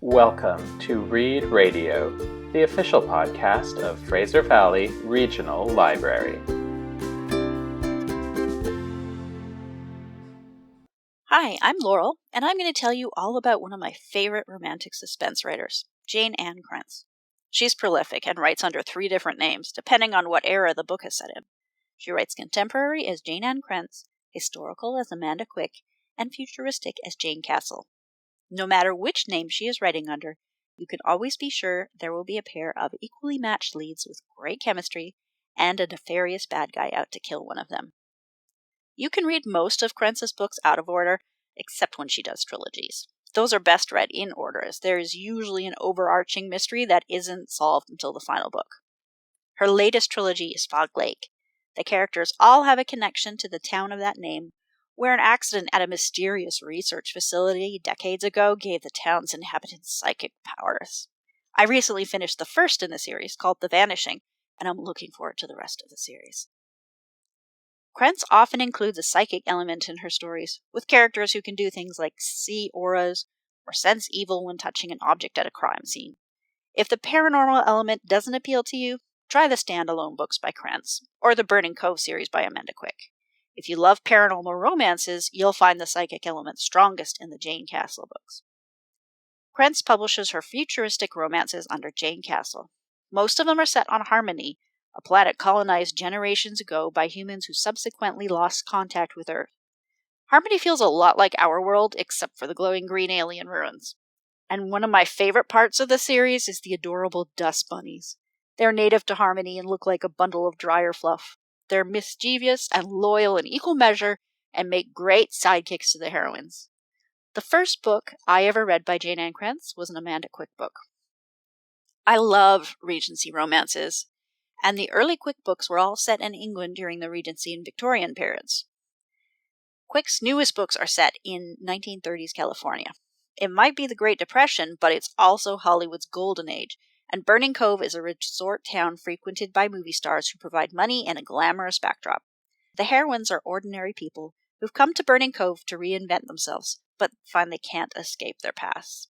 Welcome to Read Radio, the official podcast of Fraser Valley Regional Library. Hi, I'm Laurel, and I'm going to tell you all about one of my favorite romantic suspense writers, Jayne Ann Krentz. She's prolific and writes under 3 different names, depending on what era the book is set in. She writes contemporary as Jayne Ann Krentz, historical as Amanda Quick, and futuristic as Jane Castle. No matter which name she is writing under, you can always be sure there will be a pair of equally matched leads with great chemistry and a nefarious bad guy out to kill one of them. You can read most of Krentz's books out of order, except when she does trilogies. Those are best read in order, as there is usually an overarching mystery that isn't solved until the final book. Her latest trilogy is Fog Lake. The characters all have a connection to the town of that name, where an accident at a mysterious research facility decades ago gave the town's inhabitants psychic powers. I recently finished the first in the series, called The Vanishing, and I'm looking forward to the rest of the series. Krentz often includes a psychic element in her stories, with characters who can do things like see auras or sense evil when touching an object at a crime scene. If the paranormal element doesn't appeal to you, try the standalone books by Krentz, or the Burning Cove series by Amanda Quick. If you love paranormal romances, you'll find the psychic element strongest in the Jane Castle books. Krentz publishes her futuristic romances under Jane Castle. Most of them are set on Harmony, a planet colonized generations ago by humans who subsequently lost contact with Earth. Harmony feels a lot like our world, except for the glowing green alien ruins. And one of my favorite parts of the series is the adorable dust bunnies. They're native to Harmony and look like a bundle of dryer fluff. They're mischievous and loyal in equal measure and make great sidekicks to the heroines. The first book I ever read by Jayne Ann Krentz was an Amanda Quick book. I love Regency romances, and the early Quick books were all set in England during the Regency and Victorian periods. Quick's newest books are set in 1930s California. It might be the Great Depression, but it's also Hollywood's golden age, and Burning Cove is a resort town frequented by movie stars who provide money and a glamorous backdrop. The heroines are ordinary people who've come to Burning Cove to reinvent themselves, but find they can't escape their past.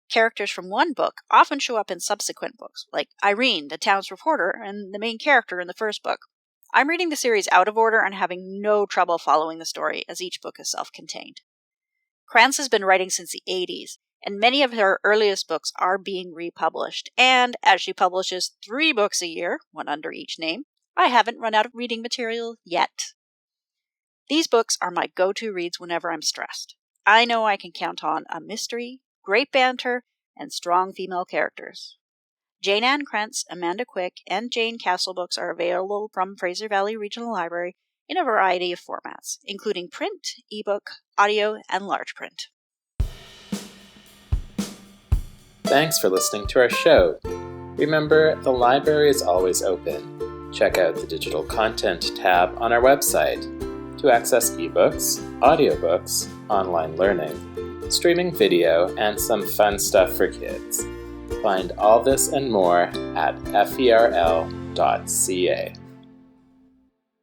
Characters from one book often show up in subsequent books, like Irene, the town's reporter, and the main character in the first book. I'm reading the series out of order and having no trouble following the story, as each book is self-contained. Krentz has been writing since the 80s, and many of her earliest books are being republished, and as she publishes 3 books a year, one under each name, I haven't run out of reading material yet. These books are my go-to reads whenever I'm stressed. I know I can count on a mystery, great banter, and strong female characters. Jayne Ann Krentz, Amanda Quick, and Jane Castle books are available from Fraser Valley Regional Library in a variety of formats, including print, ebook, audio, and large print. Thanks for listening to our show. Remember, the library is always open. Check out the digital content tab on our website to access ebooks, audiobooks, online learning, streaming video, and some fun stuff for kids. Find all this and more at ferl.ca.